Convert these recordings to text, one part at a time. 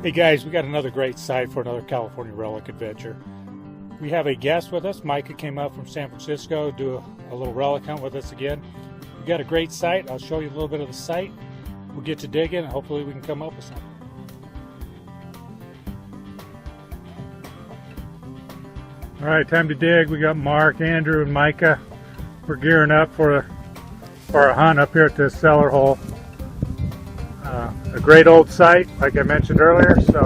Hey guys, we got another great site for another California relic adventure. We have a guest with us. Micah came out from San Francisco to do a little relic hunt with us again. We got a great site. I'll show you a little bit of the site. We'll get to digging and hopefully we can come up with something. All right, time to dig. We got Mark, Andrew, and Micah. We're gearing up for a hunt up here at the cellar hole. A great old site, like I mentioned earlier, so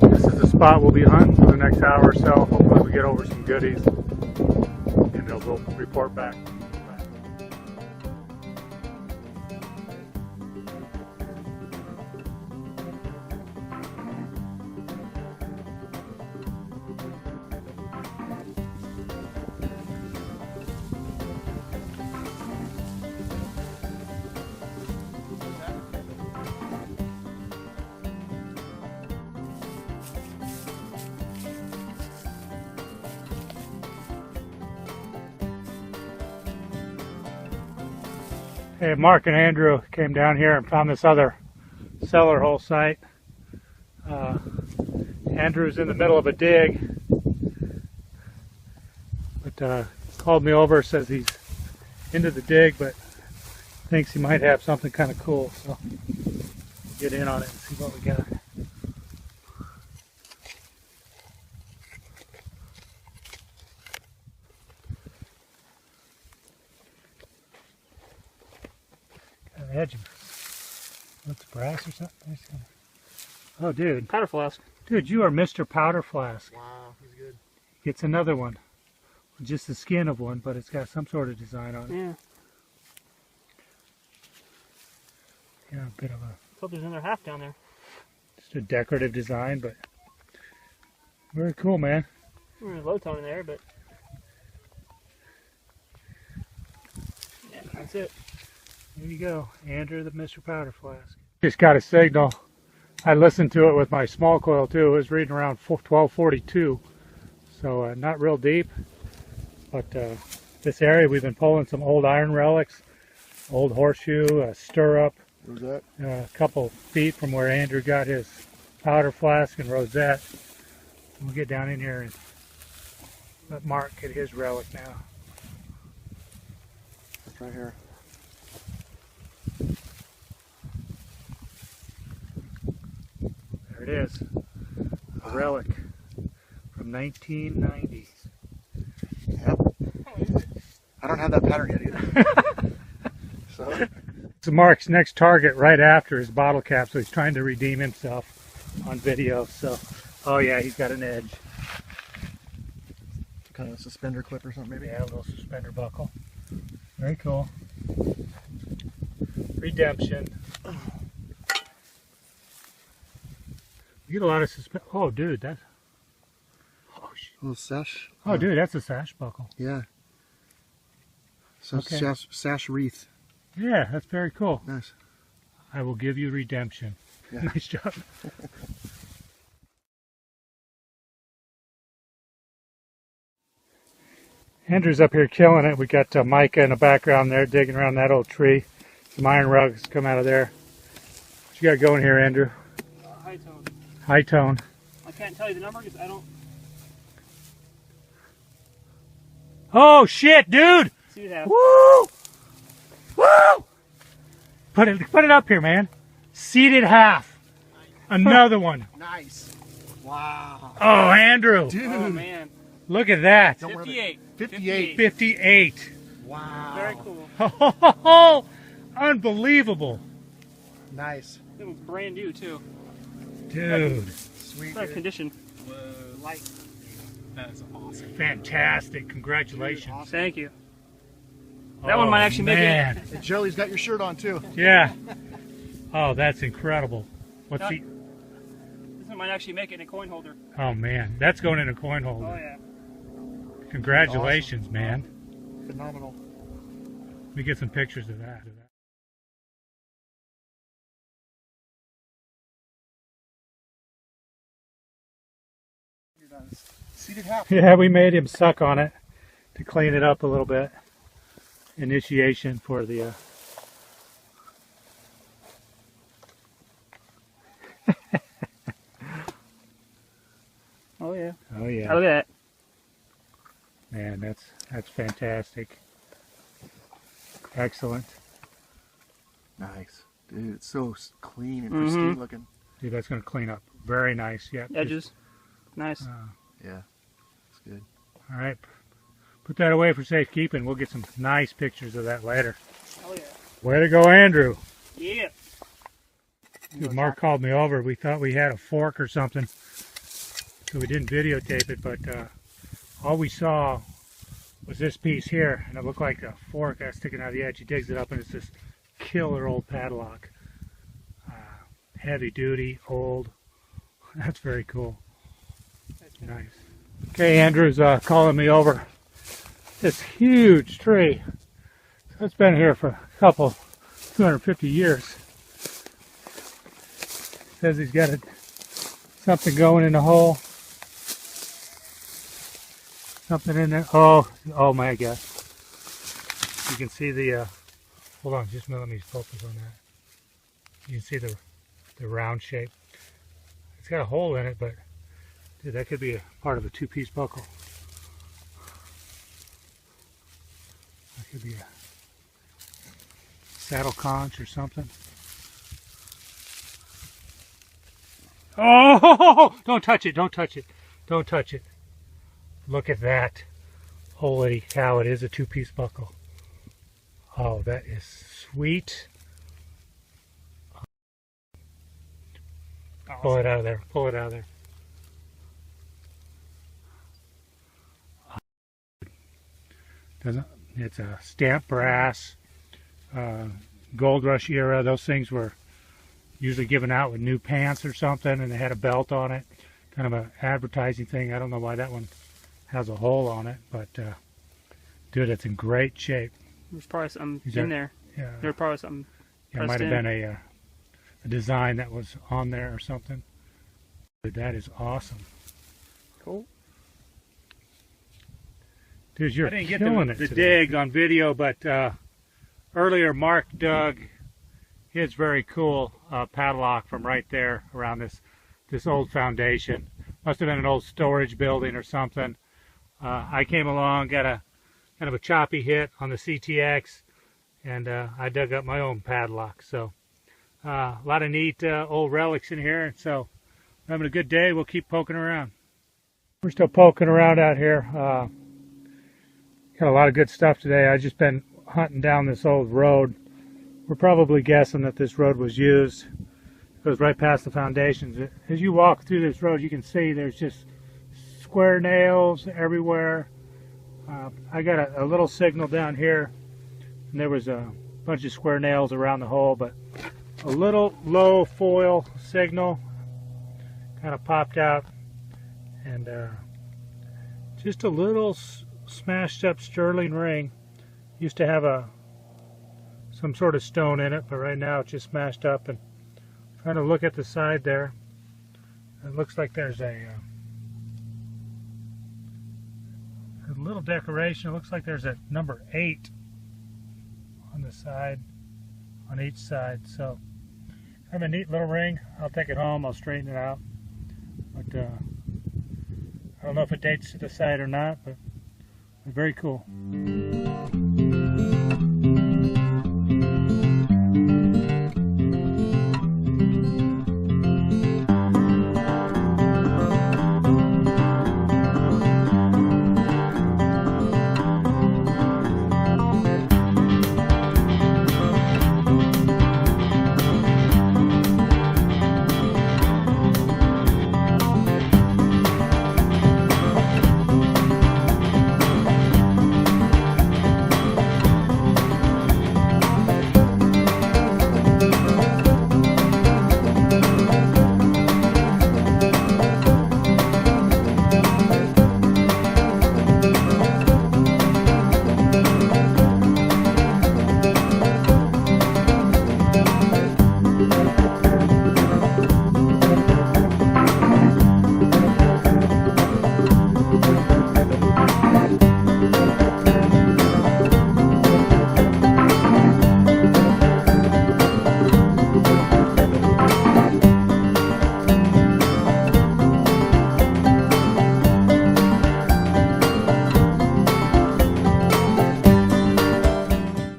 this is the spot we'll be hunting for the next hour or so. Hopefully we get over some goodies, and we'll report back. Hey, Mark and Andrew came down here and found this other cellar hole site. Andrew's in the middle of a dig, but called me over, says he's into the dig, but thinks he might have something kind of cool, so we'll get in on it and see what we got. Edge of what's brass or something? Oh, dude. Powder flask. Dude, you are Mr. Powder Flask. Wow, he's good. It's another one. Just the skin of one, but it's got some sort of design on it. Yeah. Yeah, a bit of a... Thought there's another half down there. Just a decorative design, but very cool, man. Low tone in there, but... Yeah, that's it. There you go, Andrew the Mr. Powder Flask. Just got a signal. I listened to it with my small coil too. It was reading around 1242, so not real deep. But this area we've been pulling some old iron relics, old horseshoe, a stirrup, rosette, a couple feet from where Andrew got his powder flask and rosette. We'll get down in here and let Mark get his relic now. It's right here. There it is, a relic from 1990. Yep. I don't have that pattern yet either. So Mark's next target right after his bottle cap, so he's trying to redeem himself on video. So, oh yeah, he's got an edge. Kind of a suspender clip or something, maybe? Yeah, a little suspender buckle. Very cool. Redemption. You get a lot of suspend. Oh, dude, that's. Oh, shit. A little sash. Oh, dude, that's a sash buckle. Yeah. So Okay. sash wreath. Yeah, that's very cool. Nice. I will give you redemption. Yeah. Nice job. Andrew's up here killing it. We got Micah in the background there digging around that old tree. Some iron rugs come out of there. What you got going here, Andrew? High tone. High tone. I can't tell you the number because I don't Oh shit, dude! see that. Woo! Woo! Put it up here, man. Seated half. Another one. Nice. Wow. Oh, Andrew. Dude. Oh man. Look at that. 58. 58. 58. Wow. Very cool. Oh, unbelievable. Nice. It was brand new too. Dude. Sweet. Not Dude. condition. Light. That is awesome. Fantastic. Congratulations. Dude, awesome. Thank you. That one might actually make man. it. Hey, Joey's got your shirt on too. Yeah. Oh, that's incredible. What's Not- he? This one might actually make it in a coin holder. Oh, man. That's going in a coin holder. Oh yeah. Congratulations, man. Phenomenal. Let me get some pictures of that. You're done. Seated half. Yeah, we made him suck on it to clean it up a little bit. Initiation for the yeah. Oh yeah. Oh, look at that. Man, that's fantastic. Excellent. Nice. Dude, it's so clean and pristine looking. Dude, that's going to clean up. Very nice. Yeah. Edges. Nice. Yeah, it's good. All right. Put that away for safekeeping. We'll get some nice pictures of that later. Oh, yeah. Way to go, Andrew. Yeah. Dude, Mark called me over. We thought we had a fork or something, so we didn't videotape it, but all we saw was this piece here, and it looked like a fork that's sticking out of the edge. He digs it up, and it's this killer old padlock. Heavy duty, old. That's very cool. Nice. Okay, Andrew's calling me over. This huge tree. So it's been here for a couple, 250 years. Says he's got something going in the hole. Something in there. Oh my God. You can see the, hold on, just let me focus on that. You can see the round shape. It's got a hole in it, but dude, that could be a part of a two-piece buckle. That could be a saddle conch or something. Oh, don't touch it, don't touch it, don't touch it. Look at that. Holy cow, it is a two-piece buckle. Oh, that is sweet. Pull it out of there, pull it out of there. It's a stamped brass, gold rush era. Those things were usually given out with new pants or something, and they had a belt on it, kind of an advertising thing. I don't know why that one has a hole on it, but dude, it's in great shape. There's probably something in there. Yeah, There's probably something. yeah, it might have been a design that was on there or something. Dude, that is awesome. Cool. Dude, you're I didn't get killing the it today. Dig on video, but earlier Mark dug his very cool padlock from right there around this old foundation. Must have been an old storage building or something. I came along, got a kind of a choppy hit on the CTX, and I dug up my own padlock. So a lot of neat old relics in here, and so we're having a good day. We'll keep poking around. We're still poking around out here. Got a lot of good stuff today. I've just been hunting down this old road. We're probably guessing that this road was used. It goes right past the foundations. As you walk through this road, you can see there's just square nails everywhere. I got a little signal down here, and there was a bunch of square nails around the hole, but a little low foil signal kind of popped out, and just a little smashed up sterling ring. Used to have some sort of stone in it, but right now it's just smashed up. And trying to look at the side there, it looks like there's a little decoration. It looks like there's a number 8 on the side, on each side. So kind of a neat little ring. I'll take it home, I'll straighten it out, but I don't know if it dates to the side or not, but very cool.